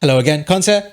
Hello again, Cons here.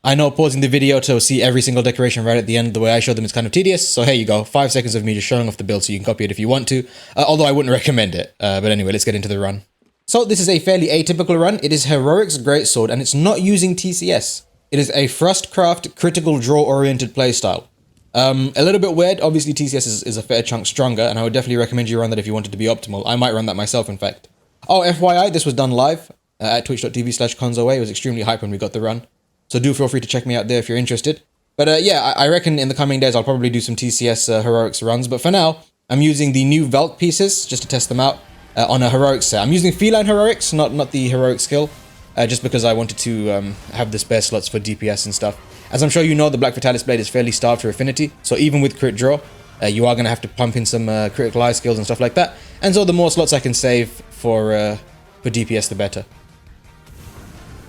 I know pausing the video to see every single decoration right at the end the way I show them is kind of tedious, so here you go, 5 seconds of me just showing off the build so you can copy it if you want to, although I wouldn't recommend it. But anyway, let's get into the run. So this is a fairly atypical run. It is Heroic's Greatsword and it's not using TCS. It is a Frostcraft critical draw oriented playstyle. A little bit weird, obviously TCS is a fair chunk stronger and I would definitely recommend you run that if you wanted to be optimal. I might run that myself in fact. Oh, FYI, this was done live at twitch.tv/consoaway. It was extremely hype when we got the run. So do feel free to check me out there if you're interested. But yeah, I reckon in the coming days I'll probably do some TCS Heroics runs. But for now, I'm using the new Velt pieces just to test them out on a Heroics set. I'm using Feline Heroics, not the Heroic skill, just because I wanted to have the spare slots for DPS and stuff. As I'm sure you know, the Black Fatalis blade is fairly starved for affinity. So even with crit draw, you are going to have to pump in some critical eye skills and stuff like that. And so the more slots I can save for DPS, the better.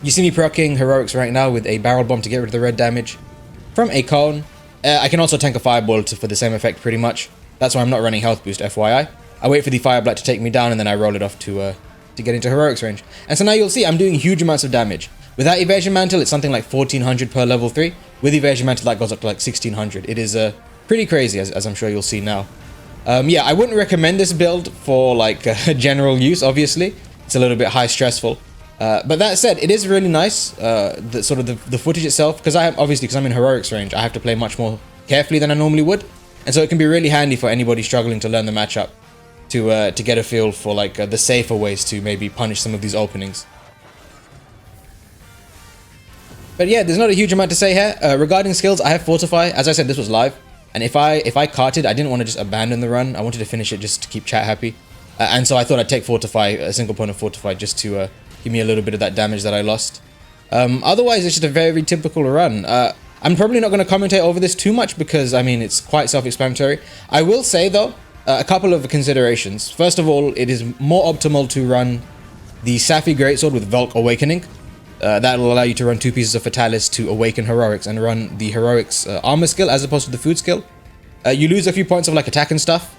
You see me proccing Heroics right now with a barrel bomb to get rid of the red damage from a cone. I can also tank a fireball for the same effect pretty much. That's why I'm not running health boost, FYI. I wait for the fire blight to take me down and then I roll it off to get into Heroics range. And so now you'll see I'm doing huge amounts of damage. Without Evasion Mantle, it's something like 1400 per level 3. With Evasion Mantle, that goes up to like 1600. It is pretty crazy, as I'm sure you'll see now. Yeah, I wouldn't recommend this build for like general use, obviously. It's a little bit high stressful. But that said, it is really nice, the footage itself, because because I'm in Heroics range, I have to play much more carefully than I normally would. And so it can be really handy for anybody struggling to learn the matchup to get a feel for like the safer ways to maybe punish some of these openings. But yeah, there's not a huge amount to say here. Regarding skills, I have Fortify. As I said, this was live. And if I carted, I didn't want to just abandon the run. I wanted to finish it just to keep chat happy. And so I thought I'd take Fortify, a single point of Fortify, just to give me a little bit of that damage that I lost. Otherwise, it's just a very typical run. I'm probably not going to commentate over this too much because, I mean, it's quite self-explanatory. I will say, though, a couple of considerations. First of all, it is more optimal to run the Safi Greatsword with Velk Awakening. That will allow you to run 2 pieces of Fatalis to awaken Heroics and run the Heroics armor skill as opposed to the food skill. You lose a few points of like attack and stuff.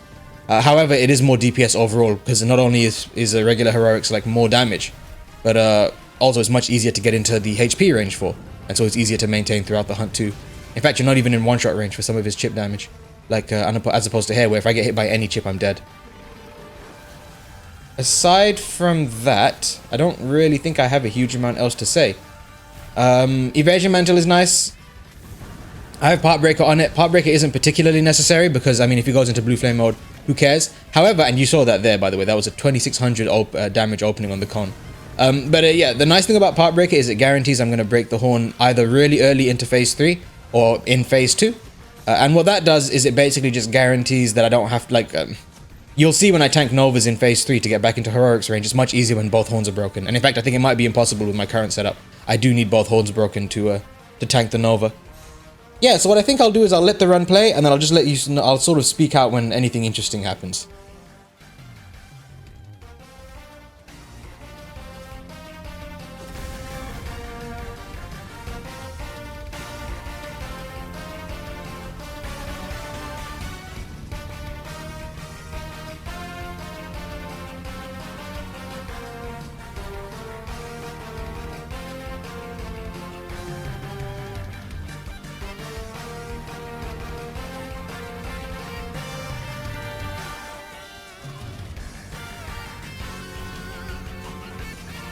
However, it is more DPS overall because not only is a regular Heroics like more damage, but also it's much easier to get into the HP range for, and so it's easier to maintain throughout the hunt too. In fact, you're not even in one-shot range for some of his chip damage, like as opposed to here, where if I get hit by any chip, I'm dead. Aside from that, I don't really think I have a huge amount else to say. Evasion Mantle is nice. I have Part Breaker on it. Part Breaker isn't particularly necessary because, I mean, if he goes into Blue Flame mode, who cares? However, and you saw that there, by the way, that was a 2600 damage opening on the con. But yeah, the nice thing about Part Breaker is it guarantees I'm going to break the horn either really early into phase 3 or in phase 2. And what that does is it basically just guarantees that I don't have to, like, you'll see when I tank Novas in phase 3 to get back into Heroics range, it's much easier when both horns are broken. And in fact, I think it might be impossible with my current setup. I do need both horns broken to tank the Nova. Yeah, so what I think I'll do is I'll let the run play and then I'll just let you, I'll sort of speak out when anything interesting happens.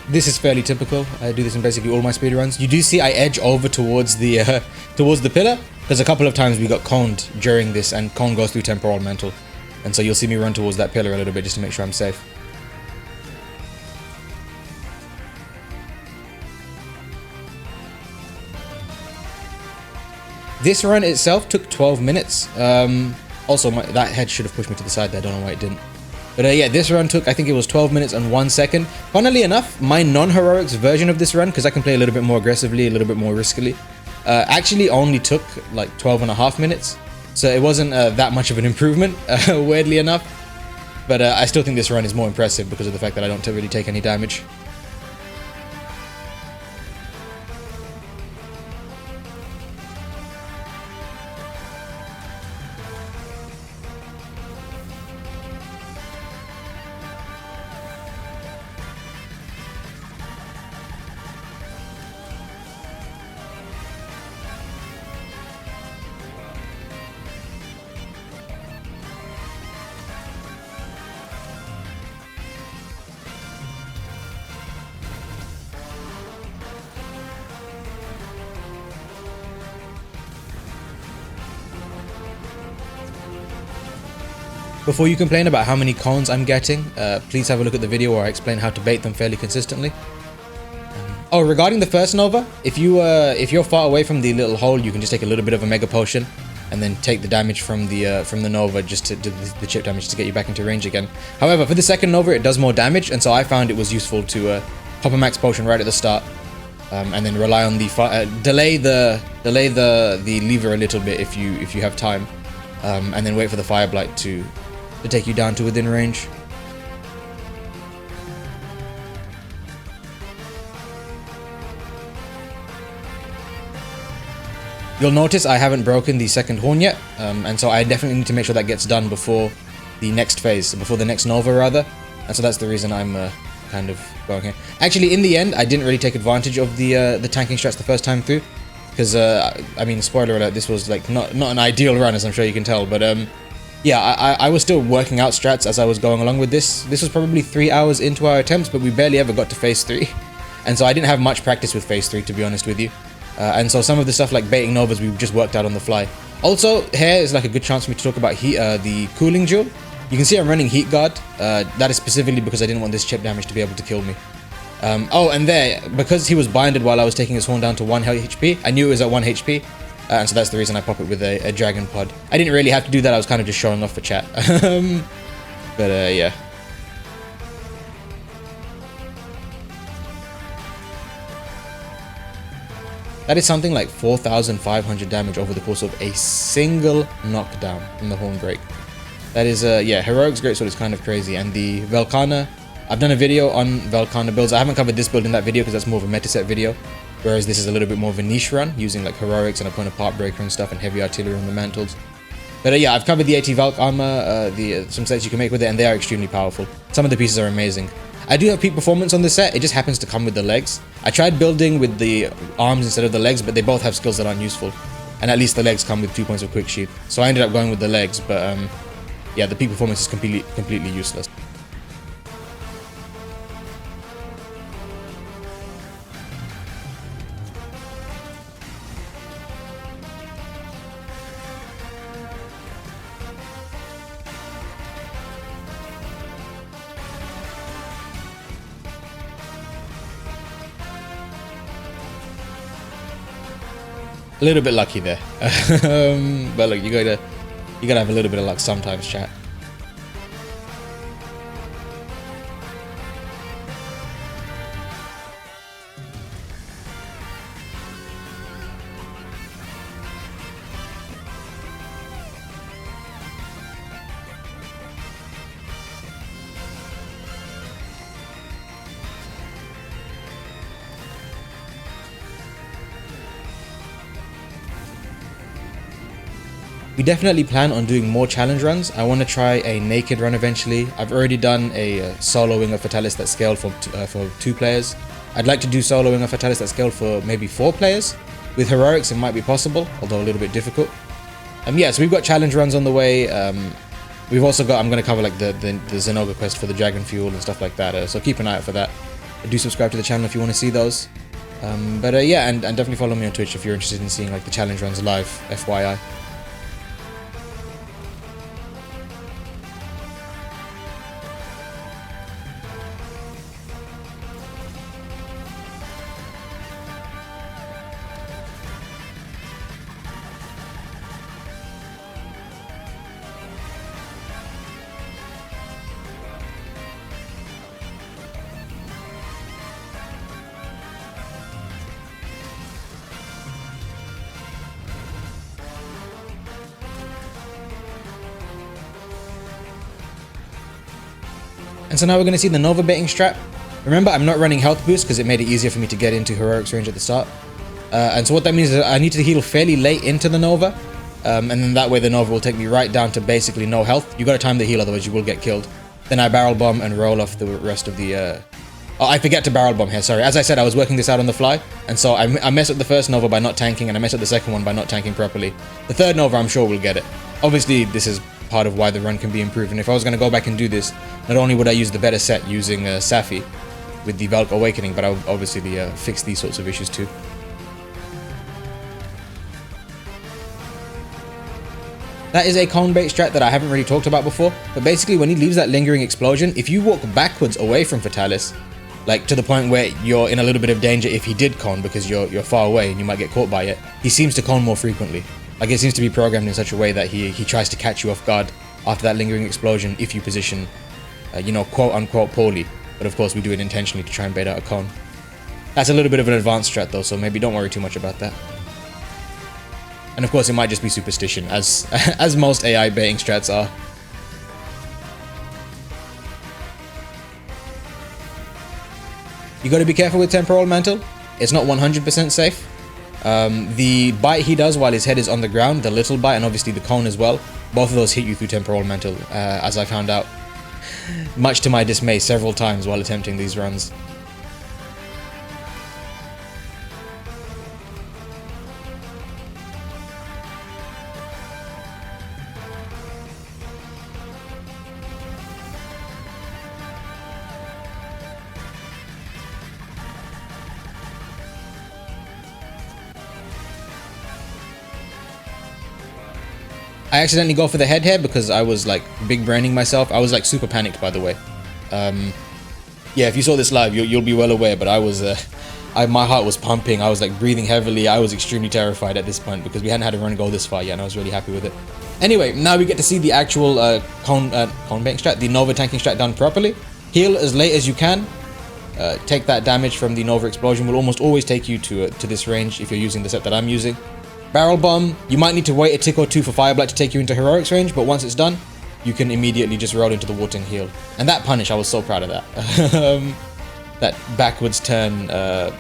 This is fairly typical. I do this in basically all my speedruns. You do see I edge over towards the pillar because a couple of times we got coned during this and cone goes through temporal mental. And so you'll see me run towards that pillar a little bit just to make sure I'm safe. This run itself took 12 minutes. Also, that head should have pushed me to the side there. I don't know why it didn't. But yeah, this run took, I think it was 12 minutes and 1 second. Funnily enough, my non-Heroics version of this run, because I can play a little bit more aggressively, a little bit more riskily, actually only took like 12.5 minutes. So it wasn't that much of an improvement, weirdly enough. But I still think this run is more impressive because of the fact that I don't really take any damage. Before you complain about how many cones I'm getting, please have a look at the video where I explain how to bait them fairly consistently. Oh, regarding the first Nova, if you're far away from the little hole, you can just take a little bit of a Mega Potion, and then take the damage from the Nova, just to do the chip damage to get you back into range again. However, for the second Nova, it does more damage, and so I found it was useful to pop a Max Potion right at the start, and then rely on the delay the lever a little bit if you have time, and then wait for the Fire Blight to take you down to within range. You'll notice I haven't broken the second horn yet, and so I definitely need to make sure that gets done before the next phase, before the next Nova rather, and so that's the reason I'm kind of going here. Actually, in the end, I didn't really take advantage of the tanking strats the first time through, because I mean, spoiler alert, this was like not an ideal run, as I'm sure you can tell, but yeah, I was still working out strats as I was going along with this. This was probably 3 hours into our attempts, but we barely ever got to phase 3, and so I didn't have much practice with phase 3, to be honest with you. And so some of the stuff like baiting Novas, we just worked out on the fly. Also, here is like a good chance for me to talk about the cooling jewel. You can see I'm running Heat Guard. That is specifically because I didn't want this chip damage to be able to kill me. Oh, and there, because he was binded while I was taking his horn down to 1 HP, I knew it was at 1 HP. And so that's the reason I pop it with a Dragon Pod. I didn't really have to do that, I was kind of just showing off for chat. But yeah. That is something like 4,500 damage over the course of a single knockdown from the Horn Break. That is, yeah, Heroic's Greatsword is kind of crazy. And the Velkhana, I've done a video on Velkhana builds. I haven't covered this build in that video because that's more of a meta set video. Whereas this is a little bit more of a niche run, using like Heroics and a point of part breaker and stuff and heavy artillery on the mantles. But yeah, I've covered the AT Valk armor, some sets you can make with it, and they are extremely powerful. Some of the pieces are amazing. I do have peak performance on this set, it just happens to come with the legs. I tried building with the arms instead of the legs, but they both have skills that aren't useful. And at least the legs come with 2 points of quick sheath. So I ended up going with the legs, but yeah, the peak performance is completely useless. A little bit lucky there, but look, you gotta have a little bit of luck sometimes, chat. We definitely plan on doing more challenge runs. I want to try a naked run eventually. I've already done a soloing of Fatalis that scaled for 2 players. I'd like to do soloing of Fatalis that scaled for maybe 4 players. With Heroics it might be possible, although a little bit difficult. Yeah, so we've got challenge runs on the way. We've also got, I'm going to cover like the Zenoga quest for the Dragon Fuel and stuff like that, so keep an eye out for that. Do subscribe to the channel if you want to see those. Yeah, and definitely follow me on Twitch if you're interested in seeing like the challenge runs live, FYI. And so now we're going to see the Nova baiting strat. Remember, I'm not running health boost because it made it easier for me to get into Heroic's range at the start. And so what that means is I need to heal fairly late into the Nova. And then that way the Nova will take me right down to basically no health. You got to time the heal, otherwise you will get killed. Then I barrel bomb and roll off the rest of the... Oh, I forget to barrel bomb here, sorry. As I said, I was working this out on the fly. And so I messed up the first Nova by not tanking, and I messed up the second one by not tanking properly. The third Nova, I'm sure, will get it. Obviously, this is part of why the run can be improved, and if I was going to go back and do this, not only would I use the better set using Safi with the Valk Awakening, but I would obviously fix these sorts of issues too. That is a cone bait strat that I haven't really talked about before, but basically when he leaves that lingering explosion, if you walk backwards away from Fatalis, like to the point where you're in a little bit of danger if he did cone because you're far away and you might get caught by it, he seems to cone more frequently. Like, it seems to be programmed in such a way that he tries to catch you off guard after that lingering explosion if you position, you know, quote unquote poorly. But of course we do it intentionally to try and bait out a cone. That's a little bit of an advanced strat though, so maybe don't worry too much about that. And of course it might just be superstition, as most AI baiting strats are. You gotta be careful with Temporal Mantle. It's not 100% safe. The bite he does while his head is on the ground, the little bite, and obviously the cone as well, both of those hit you through Temporal Mantle, as I found out, much to my dismay, several times while attempting these runs. I accidentally go for the head here because I was like big braining myself. I was like super panicked, by the way. Yeah, if you saw this live, you'll be well aware, but I was, my heart was pumping. I was like breathing heavily. I was extremely terrified at this point because we hadn't had a run go this far yet, and I was really happy with it. Anyway, now we get to see the actual cone baiting strat, the Nova tanking strat done properly. Heal as late as you can. Take that damage from the Nova explosion. Will almost always take you to this range if you're using the set that I'm using. Barrel Bomb, you might need to wait a tick or two for Fireblight to take you into Heroics range, but once it's done, you can immediately just roll into the water and heal. And that punish, I was so proud of that. That backwards turn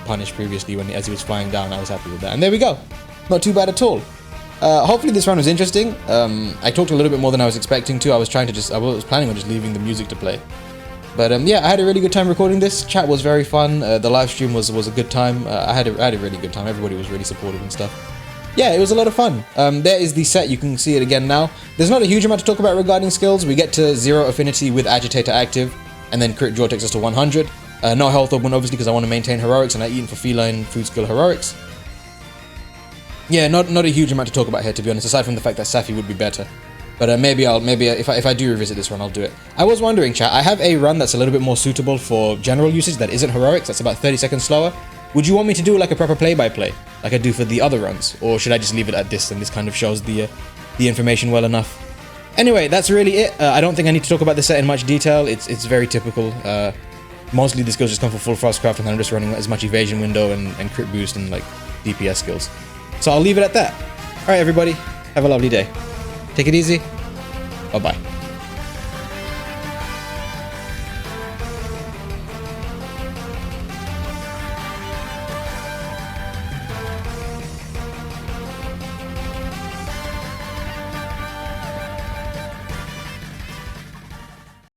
punish previously as he was flying down, I was happy with that. And there we go. Not too bad at all. Hopefully this run was interesting. I talked a little bit more than I was expecting to. I was planning on just leaving the music to play. But yeah, I had a really good time recording this. Chat was very fun. The live stream was a good time. I had a really good time. Everybody was really supportive and stuff. Yeah, it was a lot of fun. There is the set. You can see it again now. There's not a huge amount to talk about regarding skills. We get to 0 affinity with Agitator active, and then Crit Draw takes us to 100. No health augment, obviously, because I want to maintain heroics, and I eat for feline food skill heroics. Yeah, not a huge amount to talk about here, to be honest, aside from the fact that Safi would be better. But maybe if I do revisit this run, I'll do it. I was wondering, chat, I have a run that's a little bit more suitable for general usage that isn't heroics. That's about 30 seconds slower. Would you want me to do like a proper play-by-play, like I do for the other runs? Or should I just leave it at this, and this kind of shows the information well enough? Anyway, that's really it. I don't think I need to talk about this set in much detail. It's very typical. Mostly the skills just come for full Frostcraft, and I'm just running as much evasion window and crit boost and like DPS skills. So I'll leave it at that. Alright everybody, have a lovely day. Take it easy. Bye-bye.